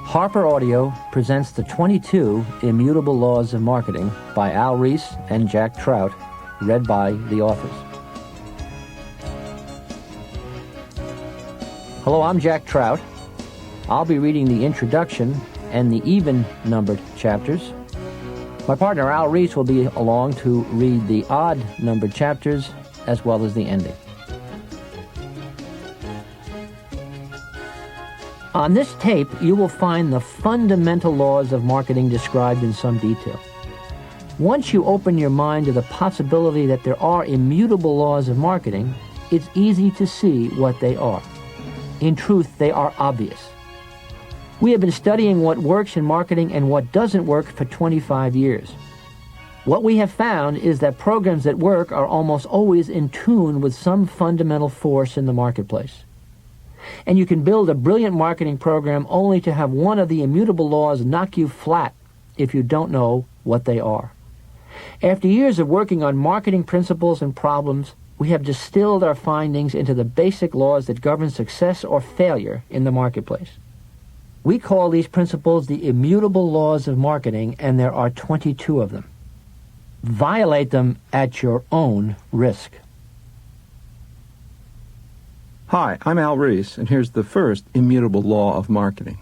Harper Audio presents the 22 Immutable Laws of Marketing by Al Reese and Jack Trout, read by the authors. Hello, I'm Jack Trout. I'll be reading the introduction and the even-numbered chapters. My partner Al Reese will be along to read the odd-numbered chapters as well as the ending. On this tape, you will find the fundamental laws of marketing described in some detail. Once you open your mind to the possibility that there are immutable laws of marketing, it's easy to see what they are. In truth, they are obvious. We have been studying what works in marketing and what doesn't work for 25 years. What we have found is that programs that work are almost always in tune with some fundamental force in the marketplace. And you can build a brilliant marketing program only to have one of the immutable laws knock you flat if you don't know what they are. After years of working on marketing principles and problems, we have distilled our findings into the basic laws that govern success or failure in the marketplace. We call these principles the immutable laws of marketing, and there are 22 of them. Violate them at your own risk. Hi, I'm Al Reese, and here's the first immutable law of marketing.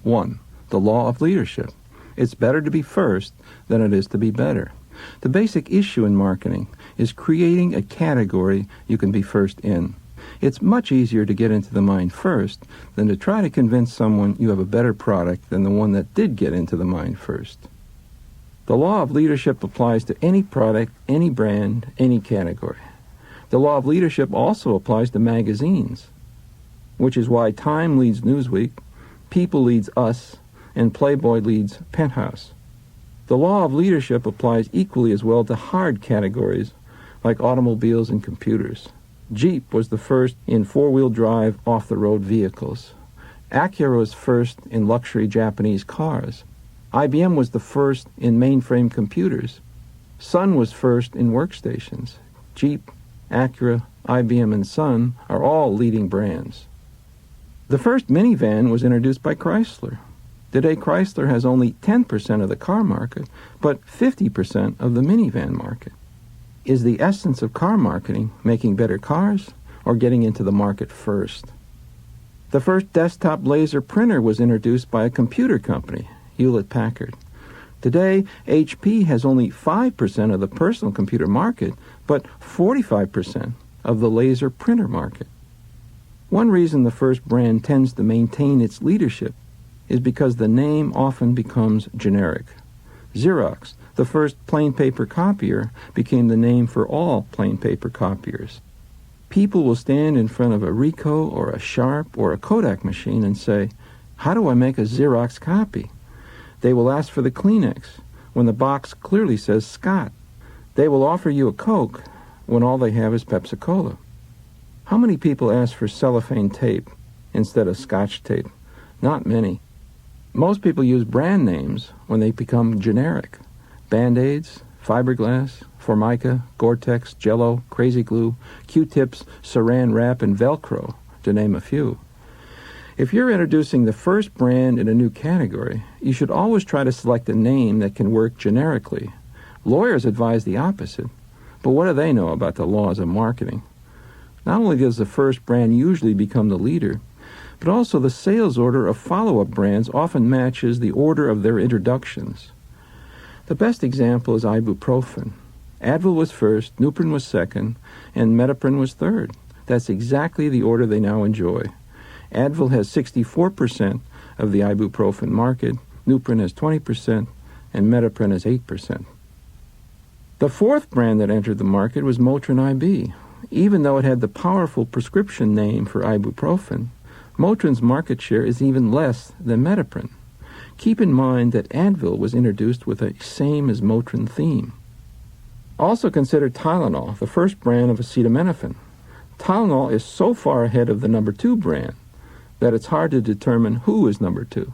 1. The law of leadership. It's better to be first than it is to be better. The basic issue in marketing is creating a category you can be first in. It's much easier to get into the mind first than to try to convince someone you have a better product than the one that did get into the mind first. The law of leadership applies to any product, any brand, any category. The law of leadership also applies to magazines, which is why Time leads Newsweek, People leads Us, and Playboy leads Penthouse. The law of leadership applies equally as well to hard categories like automobiles and computers. Jeep was the first in four-wheel drive off-the-road vehicles. Acura was first in luxury Japanese cars. IBM was the first in mainframe computers. Sun was first in workstations. Jeep, Acura, IBM, and Sun are all leading brands. The first minivan was introduced by Chrysler. Today, Chrysler has only 10% of the car market, but 50% of the minivan market. Is the essence of car marketing making better cars or getting into the market first? The first desktop laser printer was introduced by a computer company, Hewlett-Packard. Today, HP has only 5% of the personal computer market, but 45% of the laser printer market. One reason the first brand tends to maintain its leadership is because the name often becomes generic. Xerox, the first plain paper copier, became the name for all plain paper copiers. People will stand in front of a Ricoh or a Sharp or a Kodak machine and say, "How do I make a Xerox copy?" They will ask for the Kleenex when the box clearly says Scott. They will offer you a Coke when all they have is Pepsi-Cola. How many people ask for cellophane tape instead of Scotch tape? Not many. Most people use brand names when they become generic. Band-Aids, fiberglass, Formica, Gore-Tex, Jell-O, Crazy Glue, Q-tips, Saran Wrap, and Velcro, to name a few. If you're introducing the first brand in a new category, you should always try to select a name that can work generically. Lawyers advise the opposite, but what do they know about the laws of marketing? Not only does the first brand usually become the leader, but also the sales order of follow-up brands often matches the order of their introductions. The best example is ibuprofen. Advil was first, Nuprin was second, and Metaprin was third. That's exactly the order they now enjoy. Advil has 64% of the ibuprofen market, Nuprin has 20%, and Metaprin has 8%. The fourth brand that entered the market was Motrin IB. Even though it had the powerful prescription name for ibuprofen, Motrin's market share is even less than Metaprin. Keep in mind that Advil was introduced with a same as Motrin theme. Also consider Tylenol, the first brand of acetaminophen. Tylenol is so far ahead of the number 2 brand that it's hard to determine who is number 2.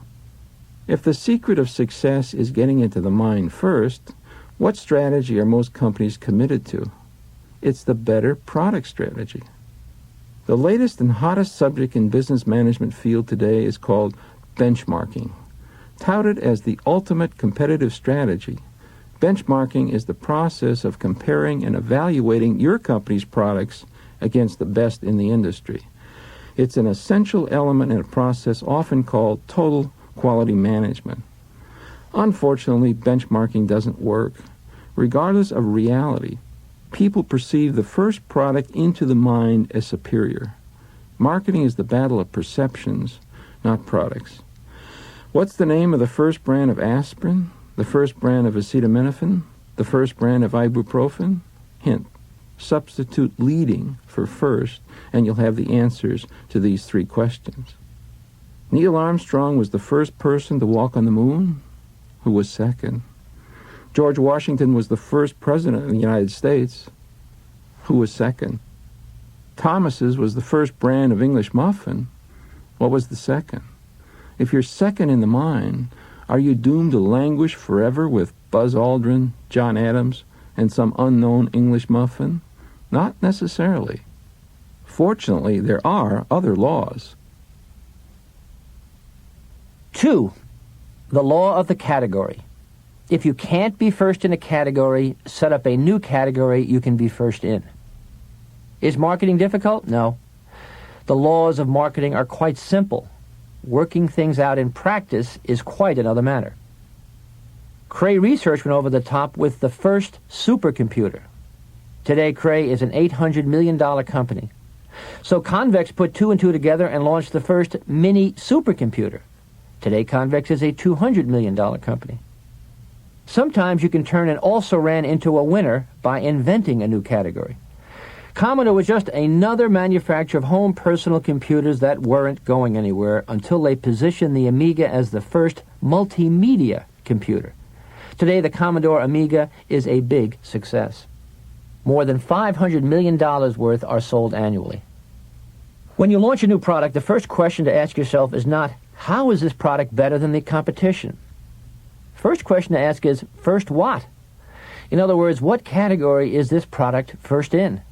If the secret of success is getting into the mind first, what strategy are most companies committed to? It's the better product strategy. The latest and hottest subject in business management field today is called benchmarking. Touted as the ultimate competitive strategy, benchmarking is the process of comparing and evaluating your company's products against the best in the industry. It's an essential element in a process often called total quality management. Unfortunately, benchmarking doesn't work. Regardless of reality, people perceive the first product into the mind as superior. Marketing is the battle of perceptions, not products. What's the name of the first brand of aspirin? The first brand of acetaminophen? The first brand of ibuprofen? Hint: substitute leading for first, and you'll have the answers to these three questions. Neil Armstrong was the first person to walk on the moon. Who was second? George Washington was the first president of the United States. Who was second? Thomas's was the first brand of English muffin. What was the second? If you're second in the mind, are you doomed to languish forever with Buzz Aldrin, John Adams, and some unknown English muffin? Not necessarily. Fortunately, there are other laws. 2. The law of the category. If you can't be first in a category, set up a new category you can be first in. Is marketing difficult? No. The laws of marketing are quite simple. Working things out in practice is quite another matter. Cray Research went over the top with the first supercomputer. Today, Cray is an $800 million company. So Convex put two and two together and launched the first mini supercomputer. Today, Convex is a $200 million company. Sometimes you can turn an also-ran into a winner by inventing a new category. Commodore was just another manufacturer of home personal computers that weren't going anywhere until they positioned the Amiga as the first multimedia computer. Today, the Commodore Amiga is a big success. More than $500 million worth are sold annually. When you launch a new product, the first question to ask yourself is not, how is this product better than the competition? First question to ask is, first what? In other words, what category is this product first in?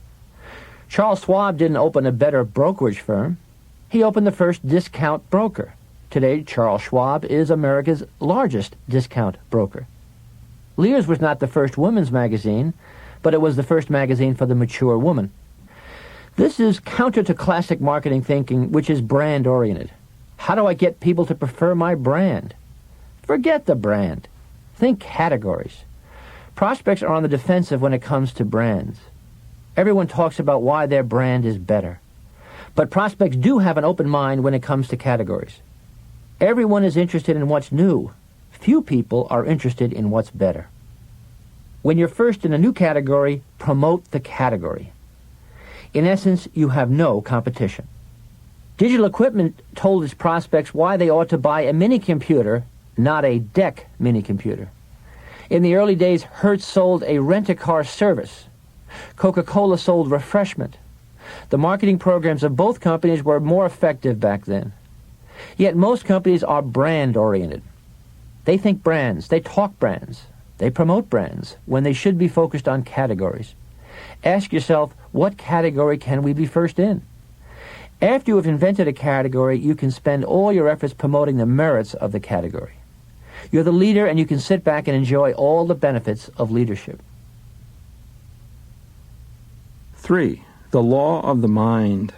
Charles Schwab didn't open a better brokerage firm. He opened the first discount broker. Today, Charles Schwab is America's largest discount broker. Lear's was not the first women's magazine, but it was the first magazine for the mature woman. This is counter to classic marketing thinking, which is brand-oriented. How do I get people to prefer my brand? Forget the brand. Think categories. Prospects are on the defensive when it comes to brands. Everyone talks about why their brand is better. But prospects do have an open mind when it comes to categories. Everyone is interested in what's new. Few people are interested in what's better. When you're first in a new category, promote the category. In essence, you have no competition. Digital Equipment told its prospects why they ought to buy a mini-computer, not a DEC mini-computer. In the early days, Hertz sold a rent-a-car service. Coca-Cola sold refreshment. The marketing programs of both companies were more effective back then. Yet most companies are brand-oriented. They think brands, they talk brands, they promote brands, when they should be focused on categories. Ask yourself, what category can we be first in? After you have invented a category, you can spend all your efforts promoting the merits of the category. You're the leader, and you can sit back and enjoy all the benefits of leadership. 3. The law of the mind.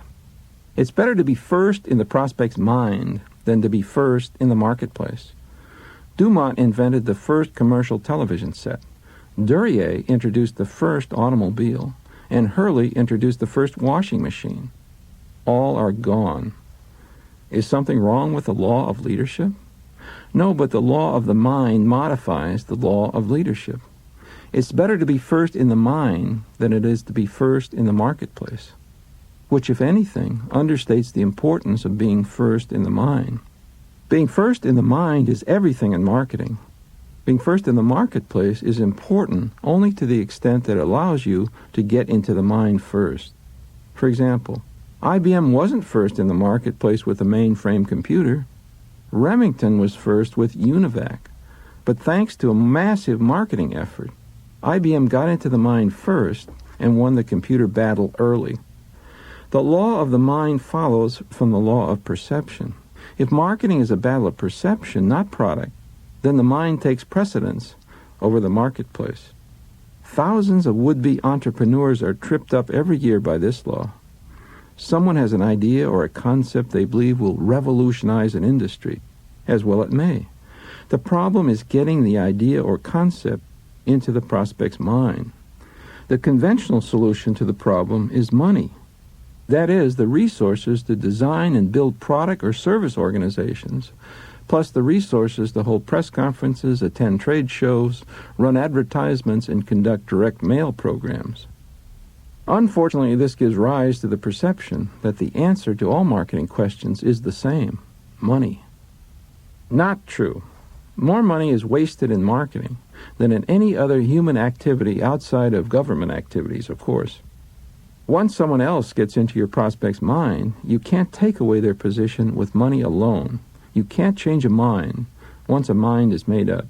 It's better to be first in the prospect's mind than to be first in the marketplace. Dumont invented the first commercial television set. Duryea introduced the first automobile, and Hurley introduced the first washing machine. All are gone. Is something wrong with the law of leadership? No, but the law of the mind modifies the law of leadership. It's better to be first in the mind than it is to be first in the marketplace, which, if anything, understates the importance of being first in the mind. Being first in the mind is everything in marketing. Being first in the marketplace is important only to the extent that it allows you to get into the mind first. For example, IBM wasn't first in the marketplace with a mainframe computer. Remington was first with UNIVAC. But thanks to a massive marketing effort, IBM got into the mind first and won the computer battle early. The law of the mind follows from the law of perception. If marketing is a battle of perception, not product, then the mind takes precedence over the marketplace. Thousands of would-be entrepreneurs are tripped up every year by this law. Someone has an idea or a concept they believe will revolutionize an industry, as well it may. The problem is getting the idea or concept into the prospect's mind. The conventional solution to the problem is money. That is, the resources to design and build product or service organizations, plus the resources to hold press conferences, attend trade shows, run advertisements, and conduct direct mail programs. Unfortunately, this gives rise to the perception that the answer to all marketing questions is the same: money. Not true. More money is wasted in marketing than in any other human activity outside of government activities, of course. Once someone else gets into your prospect's mind, you can't take away their position with money alone. You can't change a mind once a mind is made up.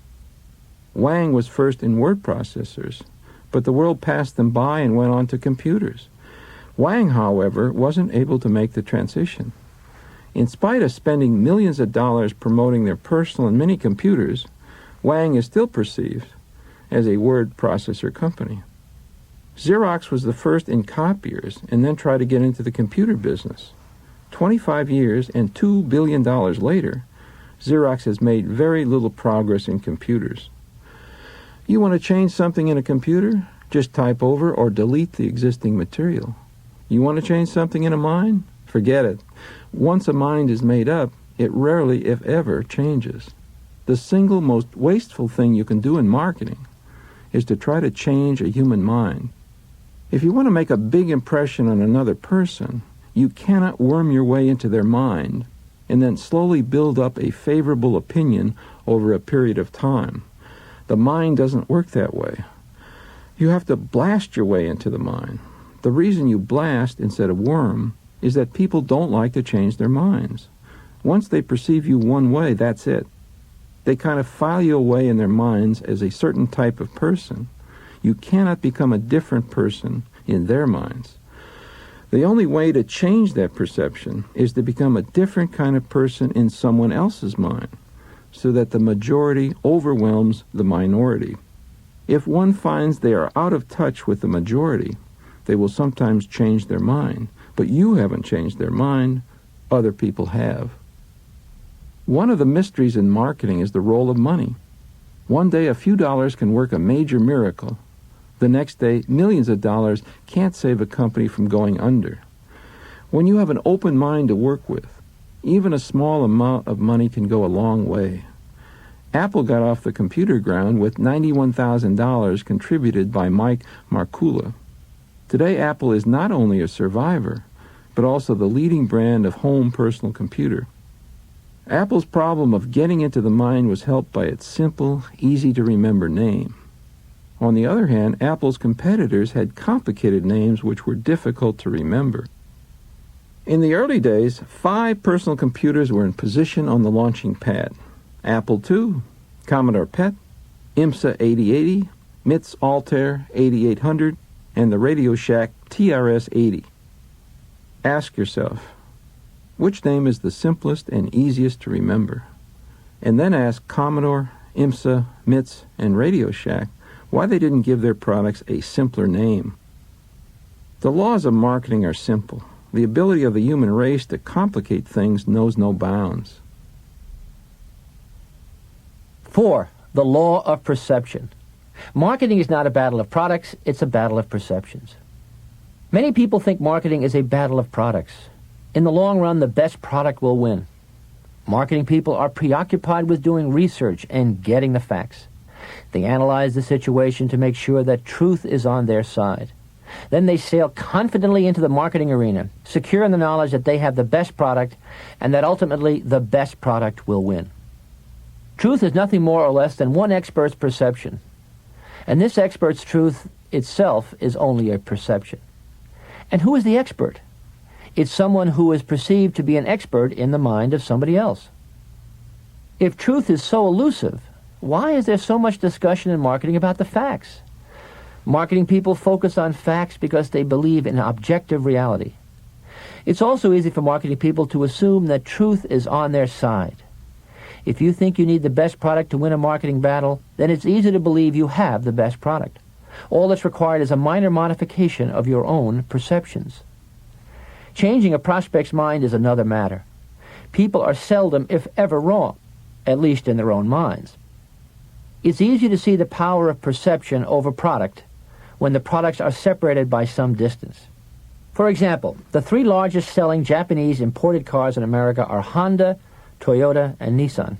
Wang was first in word processors, but the world passed them by and went on to computers. Wang, however, wasn't able to make the transition. In spite of spending millions of dollars promoting their personal and mini computers, Wang is still perceived as a word processor company. Xerox was the first in copiers and then tried to get into the computer business. 25 years and $2 billion later, Xerox has made very little progress in computers. You want to change something in a computer? Just type over or delete the existing material. You want to change something in a mind? Forget it. Once a mind is made up, it rarely, if ever, changes. The single most wasteful thing you can do in marketing is to try to change a human mind. If you want to make a big impression on another person, you cannot worm your way into their mind and then slowly build up a favorable opinion over a period of time. The mind doesn't work that way. You have to blast your way into the mind. The reason you blast instead of worm is that people don't like to change their minds. Once they perceive you one way, that's it. They kind of file you away in their minds as a certain type of person. You cannot become a different person in their minds. The only way to change that perception is to become a different kind of person in someone else's mind, so that the majority overwhelms the minority. If one finds they are out of touch with the majority, they will sometimes change their mind. But you haven't changed their mind, other people have. One of the mysteries in marketing is the role of money. One day a few dollars can work a major miracle. The next day, millions of dollars can't save a company from going under. When you have an open mind to work with, even a small amount of money can go a long way. Apple got off the computer ground with $91,000 contributed by Mike Markula. Today, Apple is not only a survivor, but also the leading brand of home personal computer. Apple's problem of getting into the mind was helped by its simple, easy-to-remember name. On the other hand, Apple's competitors had complicated names which were difficult to remember. In the early days, 5 personal computers were in position on the launching pad: Apple II, Commodore PET, IMSA 8080, MIT's Altair 8800, and the Radio Shack TRS-80. Ask yourself, which name is the simplest and easiest to remember? And then ask Commodore, IMSA, MIT's, and Radio Shack why they didn't give their products a simpler name. The laws of marketing are simple. The ability of the human race to complicate things knows no bounds. 4. The law of perception. Marketing is not a battle of products, it's a battle of perceptions. Many people think marketing is a battle of products. In the long run, the best product will win. Marketing people are preoccupied with doing research and getting the facts. They analyze the situation to make sure that truth is on their side. Then they sail confidently into the marketing arena, secure in the knowledge that they have the best product and that ultimately the best product will win. Truth is nothing more or less than one expert's perception. And this expert's truth itself is only a perception. And who is the expert? It's someone who is perceived to be an expert in the mind of somebody else. If truth is so elusive, why is there so much discussion in marketing about the facts? Marketing people focus on facts because they believe in objective reality. It's also easy for marketing people to assume that truth is on their side. If you think you need the best product to win a marketing battle, then it's easy to believe you have the best product. All that's required is a minor modification of your own perceptions. Changing a prospect's mind is another matter. People are seldom, if ever, wrong, at least in their own minds. It's easy to see the power of perception over product when the products are separated by some distance. For example, the three largest selling Japanese imported cars in America are Honda, Toyota, and Nissan.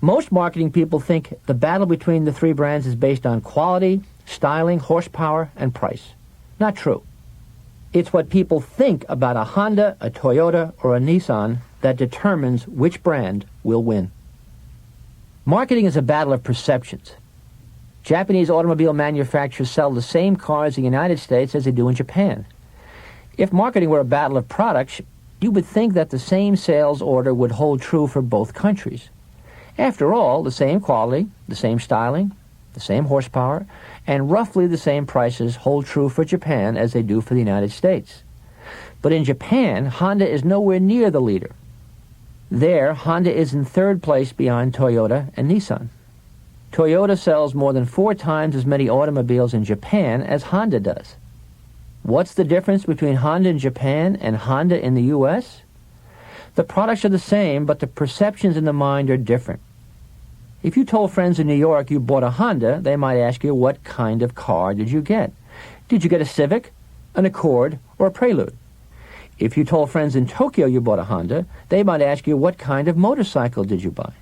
Most marketing people think the battle between the three brands is based on quality, styling, horsepower, and price. Not true. It's what people think about a Honda, a Toyota, or a Nissan that determines which brand will win. Marketing is a battle of perceptions. Japanese automobile manufacturers sell the same cars in the United States as they do in Japan. If marketing were a battle of products, you would think that the same sales order would hold true for both countries. After all, the same quality, the same styling, the same horsepower, and roughly the same prices hold true for Japan as they do for the United States. But in Japan, Honda is nowhere near the leader. There, Honda is in third place behind Toyota and Nissan. Toyota sells more than 4 times as many automobiles in Japan as Honda does. What's the difference between Honda in Japan and Honda in the U.S.? The products are the same, but the perceptions in the mind are different. If you told friends in New York you bought a Honda, they might ask you, what kind of car did you get? Did you get a Civic, an Accord, or a Prelude? If you told friends in Tokyo you bought a Honda, they might ask you, what kind of motorcycle did you buy?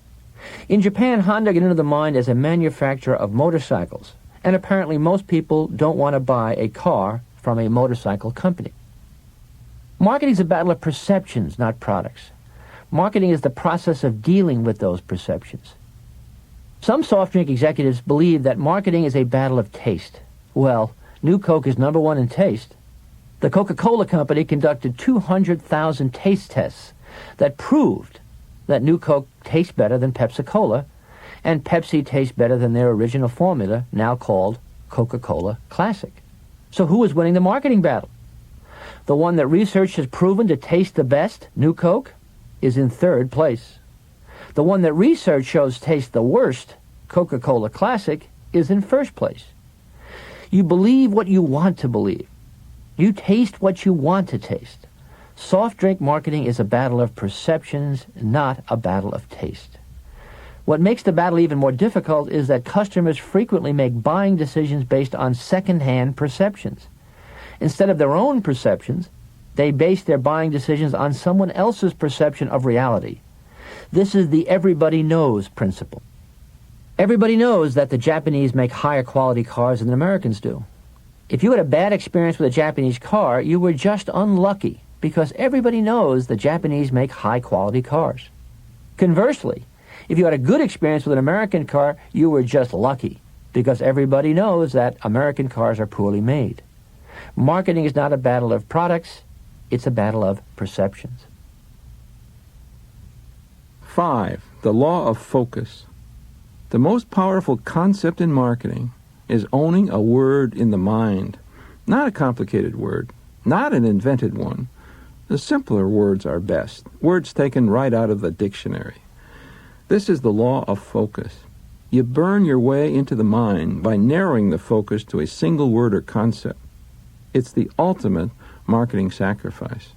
In Japan, Honda got into the mind as a manufacturer of motorcycles, and apparently most people don't want to buy a car from a motorcycle company. Marketing is a battle of perceptions, not products. Marketing is the process of dealing with those perceptions. Some soft drink executives believe that marketing is a battle of taste. Well, New Coke is number one in taste. The Coca-Cola Company conducted 200,000 taste tests that proved that New Coke tastes better than Pepsi-Cola, and Pepsi tastes better than their original formula, now called Coca-Cola Classic. So who is winning the marketing battle? The one that research has proven to taste the best, New Coke, is in third place. The one that research shows tastes the worst, Coca-Cola Classic, is in first place. You believe what you want to believe. You taste what you want to taste. Soft drink marketing is a battle of perceptions, not a battle of taste. What makes the battle even more difficult is that customers frequently make buying decisions based on second-hand perceptions. Instead of their own perceptions, they base their buying decisions on someone else's perception of reality. This is the everybody knows principle. Everybody knows that the Japanese make higher quality cars than Americans do. If you had a bad experience with a Japanese car, you were just unlucky, because everybody knows the Japanese make high-quality cars. Conversely, if you had a good experience with an American car, you were just lucky, because everybody knows that American cars are poorly made. Marketing is not a battle of products, it's a battle of perceptions. 5. The law of focus. The most powerful concept in marketing is owning a word in the mind. Not a complicated word, not an invented one. The simpler words are best, words taken right out of the dictionary. This is the law of focus. You burn your way into the mind by narrowing the focus to a single word or concept. It's the ultimate marketing sacrifice.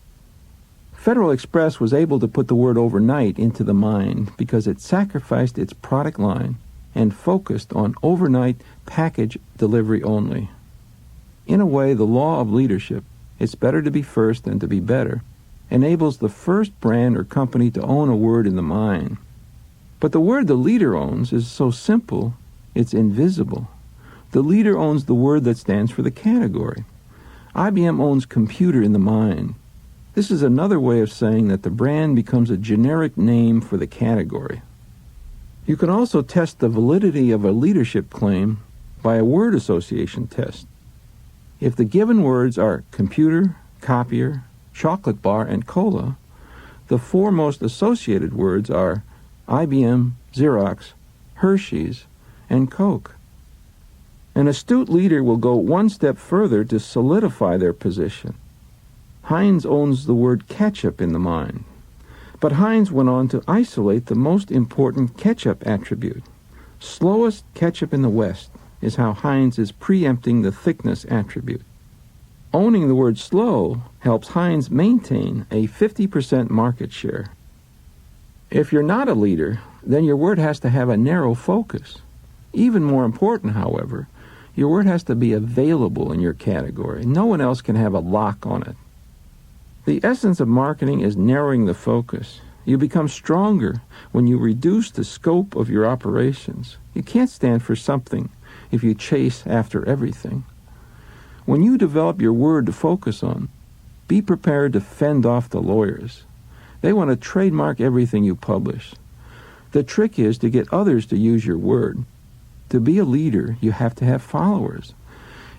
Federal Express was able to put the word overnight into the mind because it sacrificed its product line and focused on overnight package delivery only. In a way, the law of leadership, it's better to be first than to be better, enables the first brand or company to own a word in the mind. But the word the leader owns is so simple, it's invisible. The leader owns the word that stands for the category. IBM owns computer in the mind. This is another way of saying that the brand becomes a generic name for the category. You can also test the validity of a leadership claim by a word association test. If the given words are computer, copier, chocolate bar, and cola, the 4 most associated words are IBM, Xerox, Hershey's, and Coke. An astute leader will go one step further to solidify their position. Heinz owns the word ketchup in the mind. But Heinz went on to isolate the most important ketchup attribute. Slowest ketchup in the West is how Heinz is preempting the thickness attribute. Owning the word slow helps Heinz maintain a 50% market share. If you're not a leader, then your word has to have a narrow focus. Even more important, however, your word has to be available in your category. No one else can have a lock on it. The essence of marketing is narrowing the focus. You become stronger when you reduce the scope of your operations. You can't stand for something if you chase after everything. When you develop your word to focus on, be prepared to fend off the lawyers. They want to trademark everything you publish. The trick is to get others to use your word. To be a leader, you have to have followers.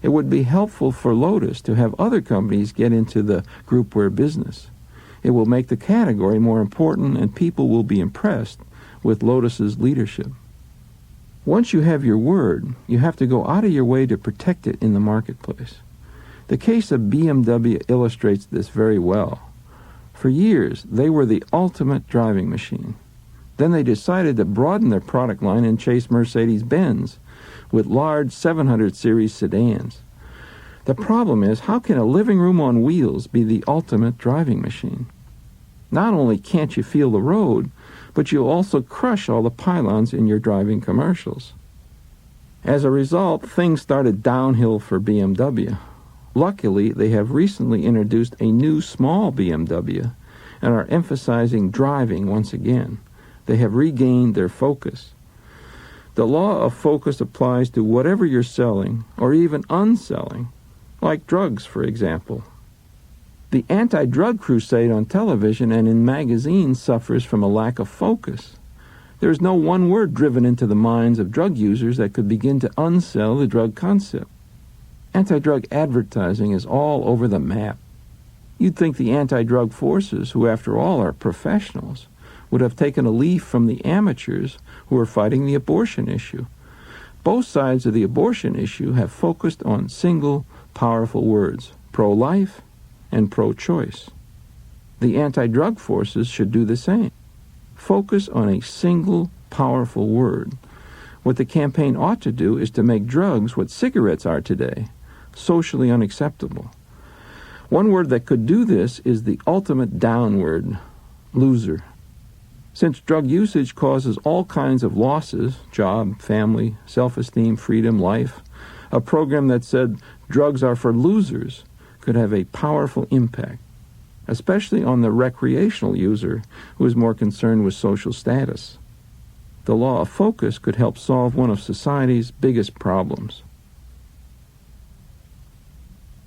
It would be helpful for Lotus to have other companies get into the groupware business. It will make the category more important, and people will be impressed with Lotus's leadership. Once you have your word, you have to go out of your way to protect it in the marketplace. The case of BMW illustrates this very well. For years, they were the ultimate driving machine. Then they decided to broaden their product line and chase Mercedes-Benz with large 700 series sedans. The problem is, how can a living room on wheels be the ultimate driving machine? Not only can't you feel the road, but you'll also crush all the pylons in your driving commercials. As a result, things started downhill for BMW. Luckily, they have recently introduced a new small BMW and are emphasizing driving once again. They have regained their focus. The law of focus applies to whatever you're selling or even unselling, like drugs, for example. The anti-drug crusade on television and in magazines suffers from a lack of focus. There is no one word driven into the minds of drug users that could begin to unsell the drug concept. Anti-drug advertising is all over the map. You'd think the anti-drug forces, who after all are professionals, would have taken a leaf from the amateurs who are fighting the abortion issue. Both sides of the abortion issue have focused on single, powerful words, pro-life and pro-choice. The anti-drug forces should do the same. Focus on a single, powerful word. What the campaign ought to do is to make drugs what cigarettes are today, socially unacceptable. One word that could do this is the ultimate down word, loser. Since drug usage causes all kinds of losses, job, family, self-esteem, freedom, life, a program that said drugs are for losers could have a powerful impact, especially on the recreational user who is more concerned with social status. The law of focus could help solve one of society's biggest problems.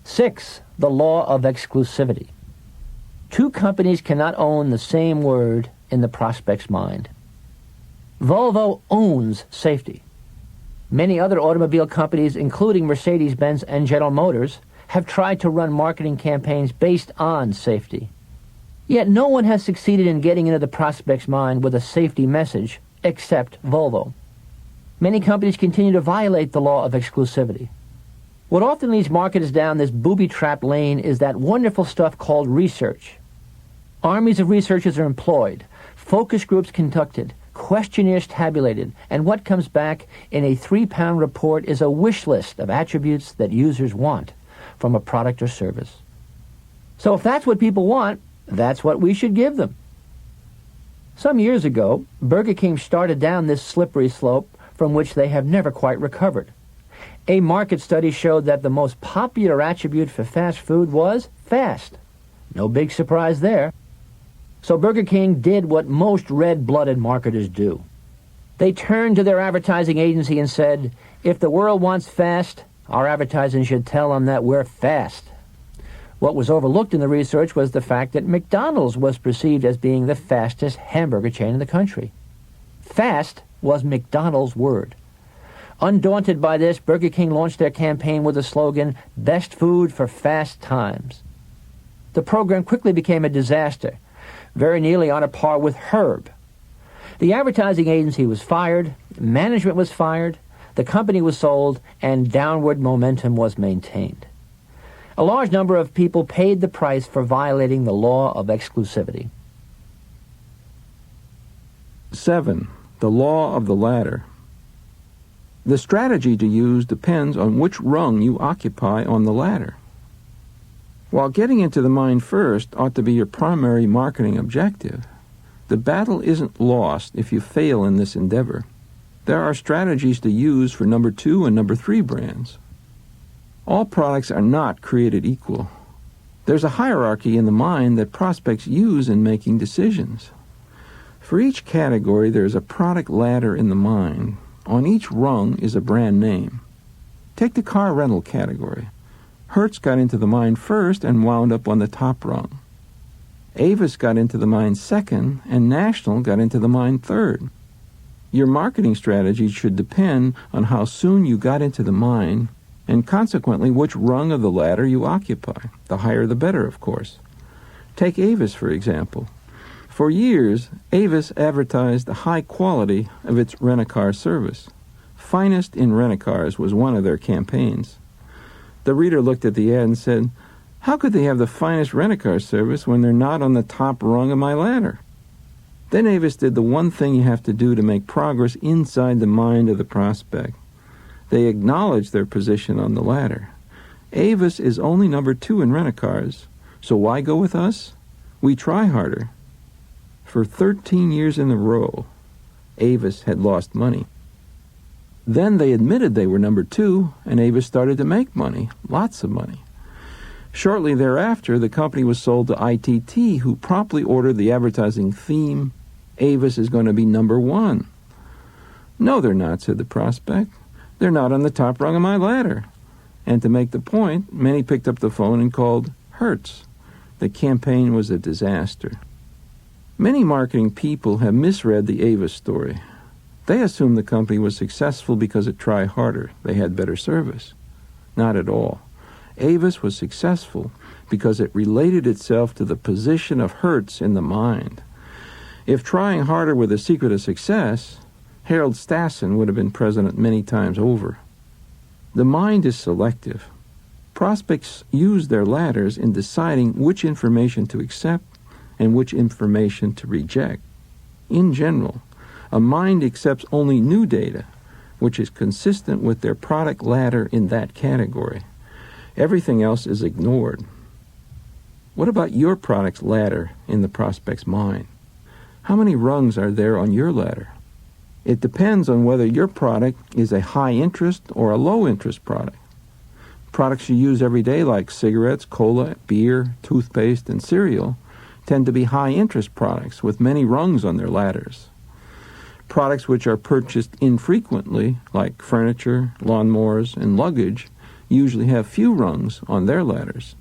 6. The law of exclusivity. Two companies cannot own the same word in the prospect's mind. Volvo owns safety. Many other automobile companies, including Mercedes-Benz and General Motors, have tried to run marketing campaigns based on safety. Yet no one has succeeded in getting into the prospect's mind with a safety message except Volvo. Many companies continue to violate the law of exclusivity. What often leads marketers down this booby-trapped lane is that wonderful stuff called research. Armies of researchers are employed, focus groups conducted, questionnaires tabulated, and what comes back in a 3-pound report is a wish list of attributes that users want from a product or service. So if that's what people want, that's what we should give them. Some years ago, Burger King started down this slippery slope from which they have never quite recovered. A market study showed that the most popular attribute for fast food was fast. No big surprise there. So Burger King did what most red-blooded marketers do. They turned to their advertising agency and said, if the world wants fast, our advertising should tell them that we're fast. What was overlooked in the research was the fact that McDonald's was perceived as being the fastest hamburger chain in the country. Fast was McDonald's word. Undaunted by this, Burger King launched their campaign with the slogan, "Best food for fast times." The program quickly became a disaster, very nearly on a par with Herb. The advertising agency was fired, management was fired, the company was sold, and downward momentum was maintained. A large number of people paid the price for violating the law of exclusivity. 7. The law of the ladder. The strategy to use depends on which rung you occupy on the ladder. While getting into the mine first ought to be your primary marketing objective, the battle isn't lost if you fail in this endeavor. There are strategies to use for number 2 and number 3 brands. All products are not created equal. There's a hierarchy in the mind that prospects use in making decisions. For each category, there is a product ladder in the mind. On each rung is a brand name. Take the car rental category. Hertz got into the mind first and wound up on the top rung. Avis got into the mind second, and National got into the mind third. Your marketing strategy should depend on how soon you got into the mind, and consequently which rung of the ladder you occupy. The higher the better, of course. Take Avis, for example. For years, Avis advertised the high quality of its rent-a-car service. Finest in rent-a-cars was one of their campaigns. The reader looked at the ad and said, "How could they have the finest rent-a-car service when they're not on the top rung of my ladder?" Then Avis did the one thing you have to do to make progress inside the mind of the prospect. They acknowledged their position on the ladder. Avis is only number 2 in rent-a-cars, so why go with us? We try harder. For 13 years in a row, Avis had lost money. Then they admitted they were number 2, and Avis started to make money, lots of money. Shortly thereafter, the company was sold to ITT, who promptly ordered the advertising theme, "Avis is going to be number 1. "No, they're not," said the prospect. "They're not on the top rung of my ladder." And to make the point, many picked up the phone and called Hertz. The campaign was a disaster. Many marketing people have misread the Avis story. They assumed the company was successful because it tried harder. They had better service. Not at all. Avis was successful because it related itself to the position of Hertz in the mind. If trying harder were the secret of success, Harold Stassen would have been president many times over. The mind is selective. Prospects use their ladders in deciding which information to accept and which information to reject. In general, a mind accepts only new data, which is consistent with their product ladder in that category. Everything else is ignored. What about your product's ladder in the prospect's mind? How many rungs are there on your ladder? It depends on whether your product is a high-interest or a low-interest product. Products you use every day like cigarettes, cola, beer, toothpaste, and cereal tend to be high-interest products with many rungs on their ladders. Products which are purchased infrequently, like furniture, lawnmowers, and luggage, usually have few rungs on their ladders.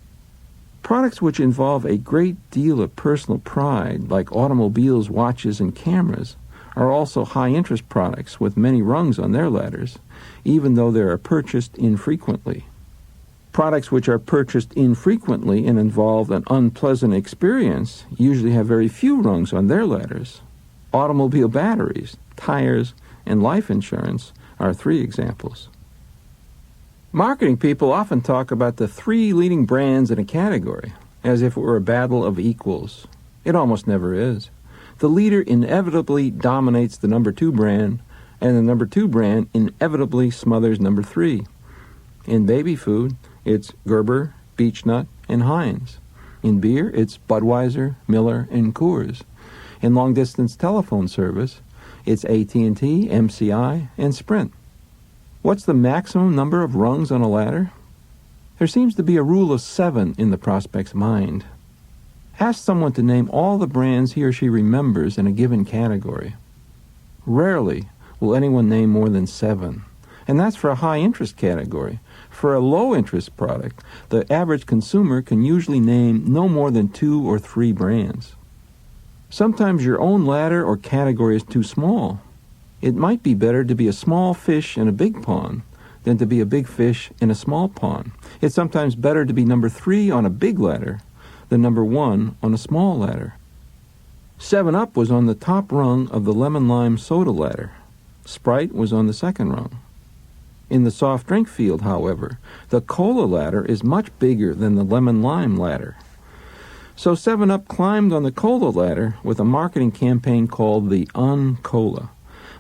Products which involve a great deal of personal pride, like automobiles, watches, and cameras, are also high-interest products with many rungs on their ladders, even though they are purchased infrequently. Products which are purchased infrequently and involve an unpleasant experience usually have very few rungs on their ladders. Automobile batteries, tires, and life insurance are 3 examples. Marketing people often talk about the 3 leading brands in a category, as if it were a battle of equals. It almost never is. The leader inevitably dominates the number 2 brand, and the number 2 brand inevitably smothers number 3. In baby food, it's Gerber, Beechnut, and Heinz. In beer, it's Budweiser, Miller, and Coors. In long-distance telephone service, it's AT&T, MCI, and Sprint. What's the maximum number of rungs on a ladder? There seems to be a rule of 7 in the prospect's mind. Ask someone to name all the brands he or she remembers in a given category. Rarely will anyone name more than 7, and that's for a high-interest category. For a low-interest product, the average consumer can usually name no more than 2 or 3 brands. Sometimes your own ladder or category is too small. It might be better to be a small fish in a big pond than to be a big fish in a small pond. It's sometimes better to be number 3 on a big ladder than number 1 on a small ladder. 7-Up was on the top rung of the lemon-lime soda ladder. Sprite was on the second rung. In the soft drink field, however, the cola ladder is much bigger than the lemon-lime ladder. So 7-Up climbed on the cola ladder with a marketing campaign called the Un-Cola.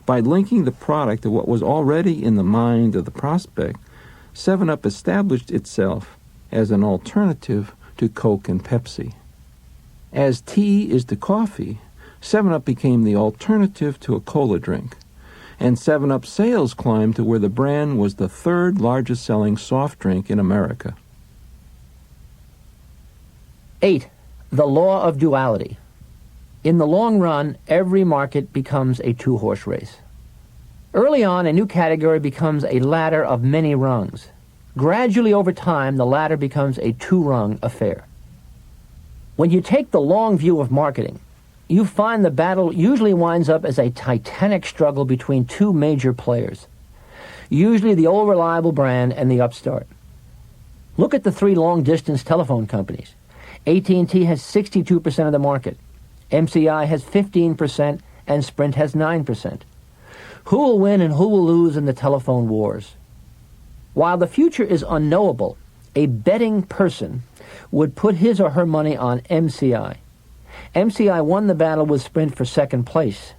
By linking the product to what was already in the mind of the prospect, 7-Up established itself as an alternative to Coke and Pepsi. As tea is to coffee, 7-Up became the alternative to a cola drink, and 7-Up sales climbed to where the brand was the third largest selling soft drink in America. 8. The law of duality. In the long run, every market becomes a two-horse race. Early on, a new category becomes a ladder of many rungs. Gradually over time, the ladder becomes a two-rung affair. When you take the long view of marketing, you find the battle usually winds up as a titanic struggle between two major players, usually the old reliable brand and the upstart. Look at the three long-distance telephone companies. AT&T has 62% of the market. MCI has 15%, and Sprint has 9%. Who will win and who will lose in the telephone wars? While the future is unknowable, a betting person would put his or her money on MCI. MCI won the battle with Sprint for second place.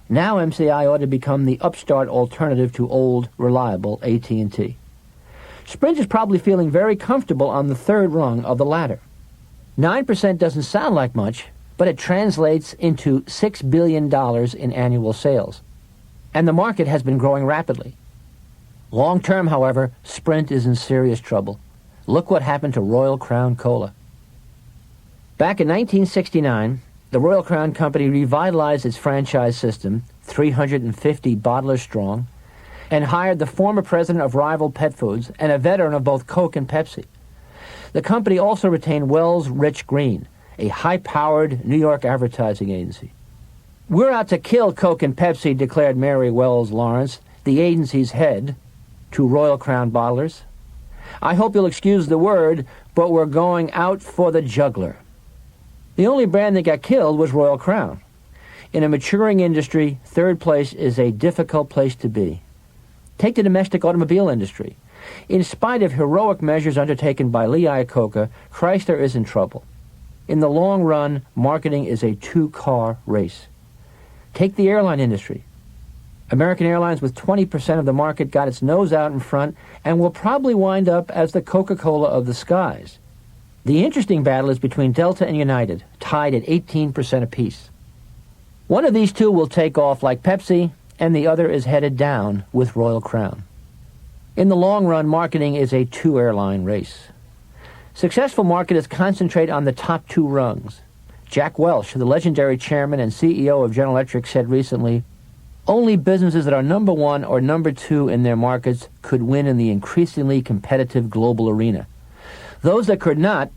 Now MCI ought to become the upstart alternative to old, reliable AT&T. Sprint is probably feeling very comfortable on the third rung of the ladder. 9% doesn't sound like much, but it translates into $6 billion in annual sales. And the market has been growing rapidly. Long term, however, Sprint is in serious trouble. Look what happened to Royal Crown Cola. Back in 1969, the Royal Crown Company revitalized its franchise system, 350 bottlers strong, and hired the former president of rival pet foods and a veteran of both Coke and Pepsi. The company also retained Wells Rich Green, a high-powered New York advertising agency. "We're out to kill Coke and Pepsi," declared Mary Wells Lawrence, the agency's head, to Royal Crown bottlers. "I hope you'll excuse the word, but we're going out for the juggler." The only brand that got killed was Royal Crown. In a maturing industry, third place is a difficult place to be. Take the domestic automobile industry. In spite of heroic measures undertaken by Lee Iacocca, Chrysler is in trouble. In the long run, marketing is a two-car race. Take the airline industry. American Airlines, with 20% of the market, got its nose out in front and will probably wind up as the Coca-Cola of the skies. The interesting battle is between Delta and United, tied at 18% apiece. One of these two will take off like Pepsi, and the other is headed down with Royal Crown. In the long run, marketing is a two-airline race. Successful marketers concentrate on the top two rungs. Jack Welch, the legendary chairman and CEO of General Electric, said recently, "Only businesses that are number one or number two in their markets could win in the increasingly competitive global arena. Those that could not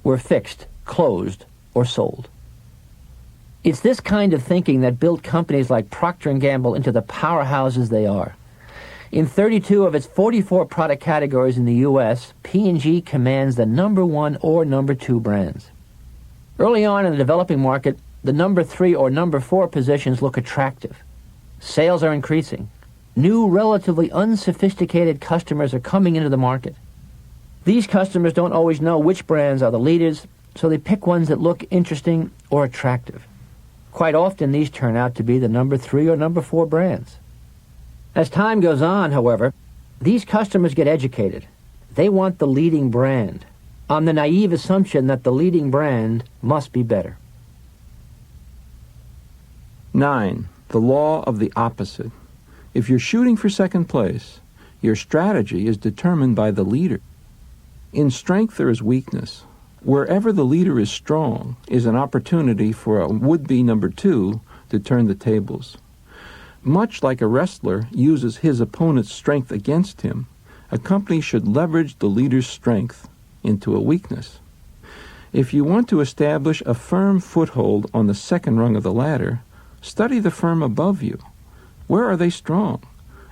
were fixed, closed, or sold." It's this kind of thinking that built companies like Procter & Gamble into the powerhouses they are. In 32 of its 44 product categories in the U.S., P&G commands the number one or number two brands. Early on in the developing market, the number 3 or number 4 positions look attractive. Sales are increasing. New, relatively unsophisticated customers are coming into the market. These customers don't always know which brands are the leaders, so they pick ones that look interesting or attractive. Quite often, these turn out to be the number 3 or number 4 brands. As time goes on, however, these customers get educated. They want the leading brand, on the naive assumption that the leading brand must be better. 9. The law of the opposite. If you're shooting for second place, your strategy is determined by the leader. In strength there is weakness. Wherever the leader is strong is an opportunity for a would-be number 2 to turn the tables. Much like a wrestler uses his opponent's strength against him, a company should leverage the leader's strength into a weakness. If you want to establish a firm foothold on the second rung of the ladder, study the firm above you. Where are they strong?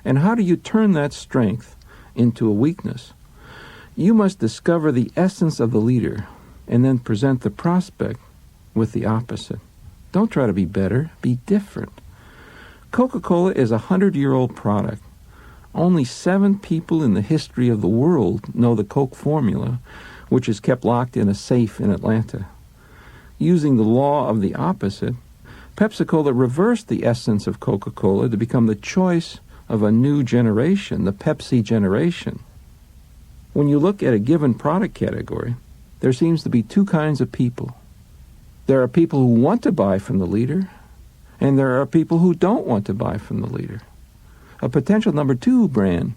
And how do you turn that strength into a weakness? You must discover the essence of the leader and then present the prospect with the opposite. Don't try to be better, be different. Coca-Cola is a 100-year-old product. Only 7 people in the history of the world know the Coke formula, which is kept locked in a safe in Atlanta. Using the law of the opposite, Pepsi-Cola reversed the essence of Coca-Cola to become the choice of a new generation, the Pepsi generation. When you look at a given product category, there seems to be 2 kinds of people. There are people who want to buy from the leader, and there are people who don't want to buy from the leader. A potential number 2 brand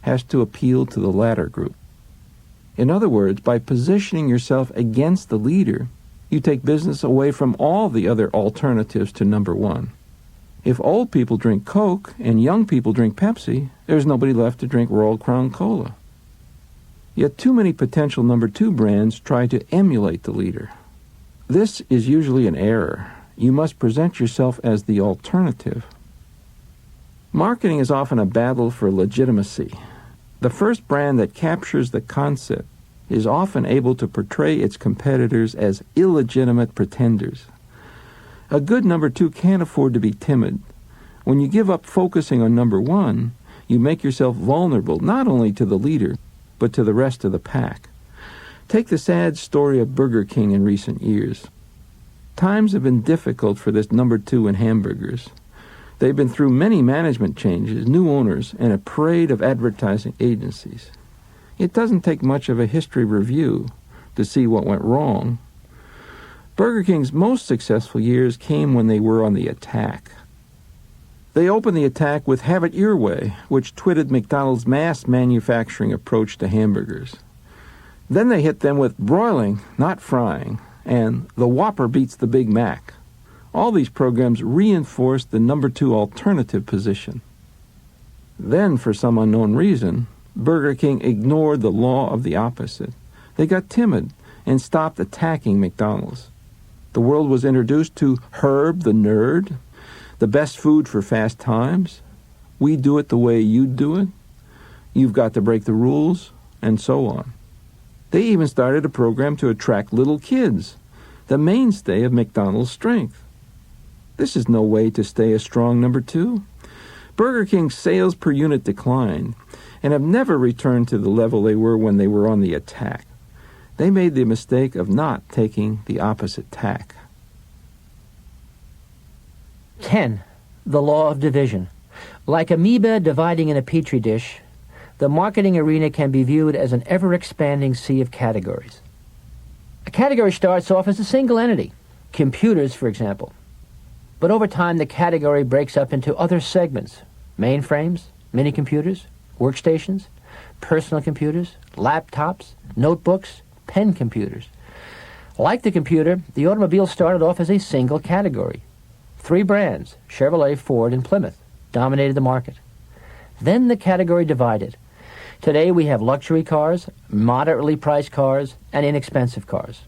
has to appeal to the latter group. In other words, by positioning yourself against the leader, you take business away from all the other alternatives to number 1. If old people drink Coke and young people drink Pepsi, there's nobody left to drink Royal Crown Cola. Yet too many potential number 2 brands try to emulate the leader. This is usually an error. You must present yourself as the alternative. Marketing is often a battle for legitimacy. The first brand that captures the concept is often able to portray its competitors as illegitimate pretenders. A good number 2 can't afford to be timid. When you give up focusing on number 1, you make yourself vulnerable not only to the leader, but to the rest of the pack. Take the sad story of Burger King in recent years. Times have been difficult for this number 2 in hamburgers. They've been through many management changes, new owners, and a parade of advertising agencies. It doesn't take much of a history review to see what went wrong. Burger King's most successful years came when they were on the attack. They opened the attack with Have It Your Way, which twitted McDonald's mass manufacturing approach to hamburgers. Then they hit them with broiling, not frying, and the Whopper beats the Big Mac. All these programs reinforced the number 2 alternative position. Then, for some unknown reason, Burger King ignored the law of the opposite. They got timid and stopped attacking McDonald's. The world was introduced to Herb the Nerd, the best food for fast times, we do it the way you do it, you've got to break the rules, and so on. They even started a program to attract little kids, the mainstay of McDonald's strength. This is no way to stay a strong number 2. Burger King's sales per unit declined and have never returned to the level they were when they were on the attack. They made the mistake of not taking the opposite tack. 10. The law of division. Like amoeba dividing in a petri dish, the marketing arena can be viewed as an ever-expanding sea of categories. A category starts off as a single entity, computers, for example. But over time, the category breaks up into other segments: mainframes, mini-computers, workstations, personal computers, laptops, notebooks, pen computers. Like the computer, the automobile started off as a single category. 3 brands, Chevrolet, Ford, and Plymouth, dominated the market. Then the category divided. Today we have luxury cars, moderately priced cars, and inexpensive cars.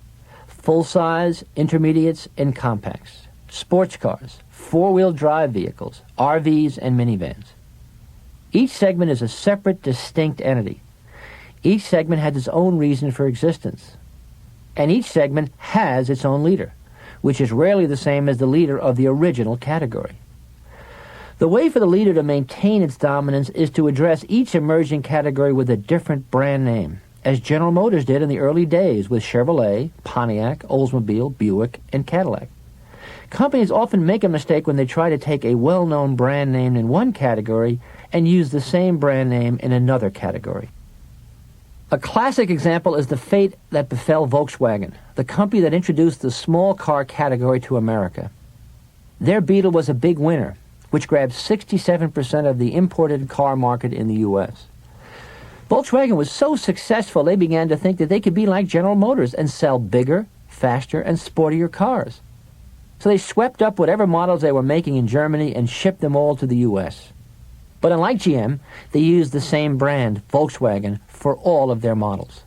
Full-size, intermediates, and compacts. Sports cars, 4-wheel drive vehicles, RVs, and minivans. Each segment is a separate, distinct entity. Each segment has its own reason for existence. And each segment has its own leader, which is rarely the same as the leader of the original category. The way for the leader to maintain its dominance is to address each emerging category with a different brand name, as General Motors did in the early days with Chevrolet, Pontiac, Oldsmobile, Buick, and Cadillac. Companies often make a mistake when they try to take a well-known brand name in one category and use the same brand name in another category. A classic example is the fate that befell Volkswagen, the company that introduced the small car category to America. Their Beetle was a big winner, which grabbed 67% of the imported car market in the U.S. Volkswagen was so successful they began to think that they could be like General Motors and sell bigger, faster, and sportier cars. So they swept up whatever models they were making in Germany and shipped them all to the U.S. But unlike GM, they used the same brand, Volkswagen, for all of their models.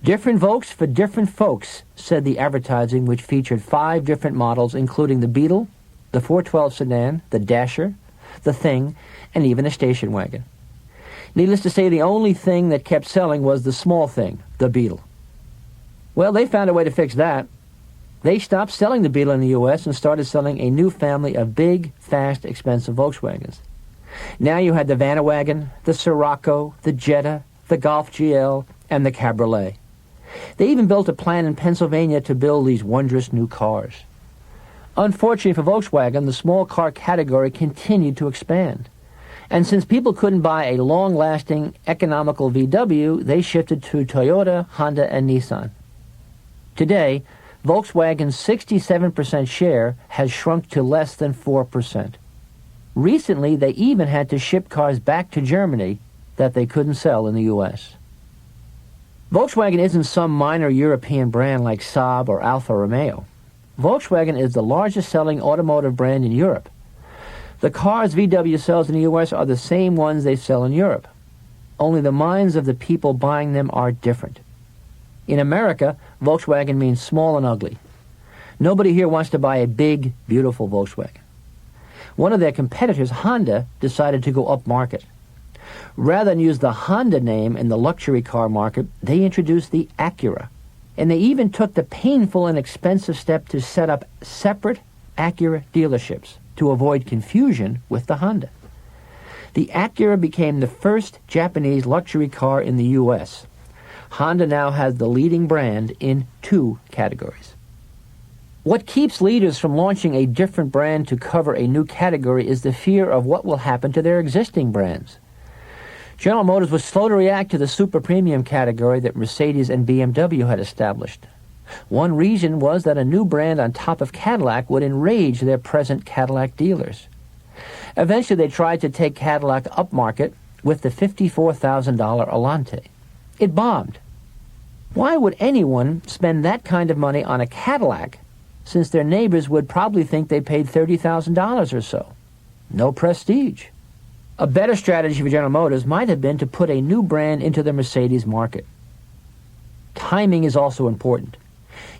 Different Volks for different folks, said the advertising, which featured 5 different models, including the Beetle, the 412 sedan, the Dasher, the Thing, and even a station wagon. Needless to say, the only thing that kept selling was the small thing, the Beetle. Well, they found a way to fix that. They stopped selling the Beetle in the U.S. and started selling a new family of big, fast, expensive Volkswagens. Now you had the Vanawagon, the Sirocco, the Jetta, the Golf GL, and the Cabriolet. They even built a plant in Pennsylvania to build these wondrous new cars. Unfortunately for Volkswagen, the small car category continued to expand. And since people couldn't buy a long-lasting, economical VW, they shifted to Toyota, Honda, and Nissan. Today, Volkswagen's 67% share has shrunk to less than 4%. Recently, they even had to ship cars back to Germany that they couldn't sell in the U.S. Volkswagen isn't some minor European brand like Saab or Alfa Romeo. Volkswagen is the largest selling automotive brand in Europe. The cars VW sells in the U.S. are the same ones they sell in Europe. Only the minds of the people buying them are different. In America, Volkswagen means small and ugly. Nobody here wants to buy a big, beautiful Volkswagen. One of their competitors, Honda, decided to go upmarket. Rather than use the Honda name in the luxury car market, they introduced the Acura. And they even took the painful and expensive step to set up separate Acura dealerships to avoid confusion with the Honda. The Acura became the first Japanese luxury car in the U.S. Honda now has the leading brand in 2 categories. What keeps leaders from launching a different brand to cover a new category is the fear of what will happen to their existing brands. General Motors was slow to react to the super premium category that Mercedes and BMW had established. One reason was that a new brand on top of Cadillac would enrage their present Cadillac dealers. Eventually, they tried to take Cadillac upmarket with the $54,000 Alante. It bombed. Why would anyone spend that kind of money on a Cadillac, since their neighbors would probably think they paid $30,000 or so? No prestige. A better strategy for General Motors might have been to put a new brand into the Mercedes market. Timing is also important.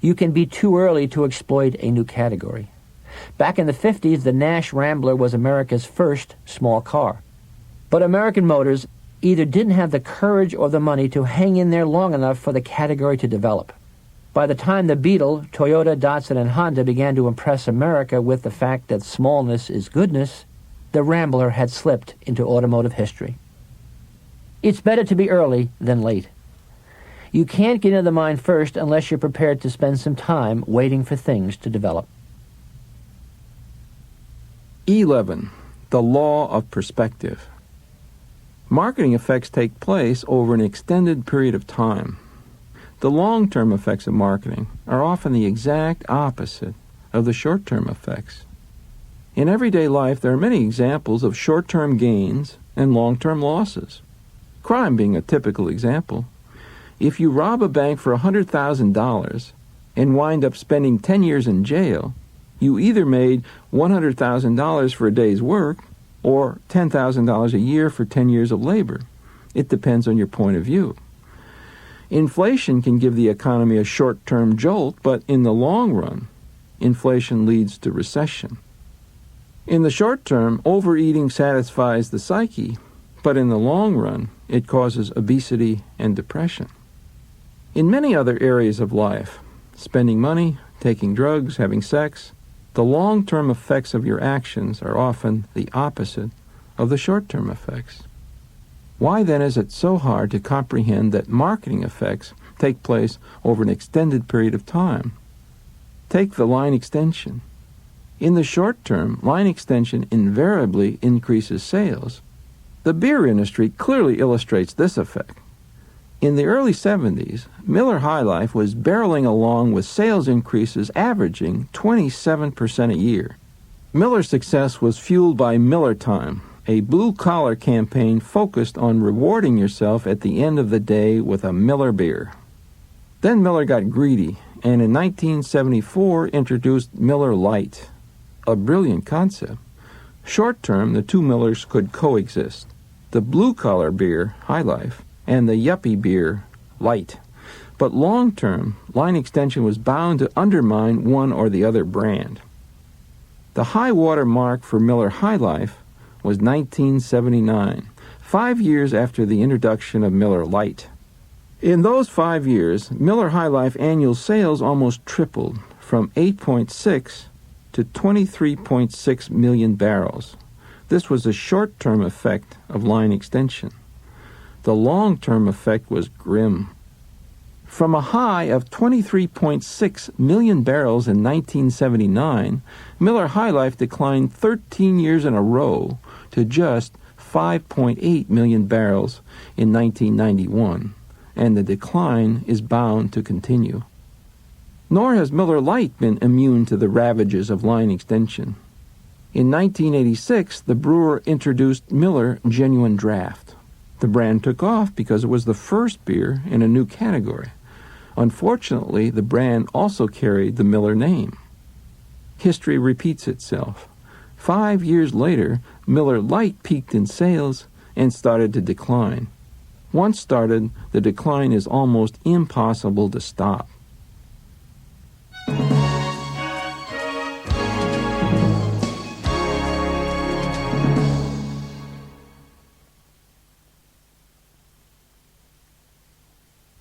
You can be too early to exploit a new category. Back in the 50s, the Nash Rambler was America's first small car. But American Motors either didn't have the courage or the money to hang in there long enough for the category to develop. By the time the Beetle, Toyota, Datsun, and Honda began to impress America with the fact that smallness is goodness, the Rambler had slipped into automotive history. It's better to be early than late. You can't get into the mind first unless you're prepared to spend some time waiting for things to develop. 11. The law of perspective. Marketing effects take place over an extended period of time. The long-term effects of marketing are often the exact opposite of the short-term effects. In everyday life, there are many examples of short-term gains and long-term losses. Crime being a typical example. If you rob a bank for $100,000 and wind up spending 10 years in jail, you either made $100,000 for a day's work or $10,000 a year for 10 years of labor. It depends on your point of view. Inflation can give the economy a short-term jolt, but in the long run, inflation leads to recession. In the short term, overeating satisfies the psyche, but in the long run, it causes obesity and depression. In many other areas of life, spending money, taking drugs, having sex, the long-term effects of your actions are often the opposite of the short-term effects. Why then is it so hard to comprehend that marketing effects take place over an extended period of time? Take the line extension. In the short term, line extension invariably increases sales. The beer industry clearly illustrates this effect. In the early 70s, Miller High Life was barreling along with sales increases averaging 27% a year. Miller's success was fueled by Miller Time, a blue-collar campaign focused on rewarding yourself at the end of the day with a Miller beer. Then Miller got greedy, and in 1974 introduced Miller Lite, a brilliant concept. Short-term, the two Millers could coexist. The blue-collar beer, High Life, and the yuppie beer, Light. But long-term, line extension was bound to undermine one or the other brand. The high water mark for Miller High Life was 1979, 5 years after the introduction of Miller Lite. In those 5 years, Miller High Life annual sales almost tripled, from 8.6 to 23.6 million barrels. This was a short-term effect of line extension. The long-term effect was grim. From a high of 23.6 million barrels in 1979, Miller High Life declined 13 years in a row to just 5.8 million barrels in 1991, and the decline is bound to continue. Nor has Miller Lite been immune to the ravages of line extension. In 1986, the brewer introduced Miller Genuine Draft. The brand took off because it was the first beer in a new category. Unfortunately, the brand also carried the Miller name. History repeats itself. 5 years later, Miller Lite peaked in sales and started to decline. Once started, the decline is almost impossible to stop.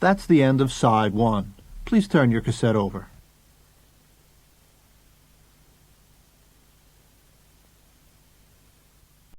That's the end of Side 1. Please turn your cassette over.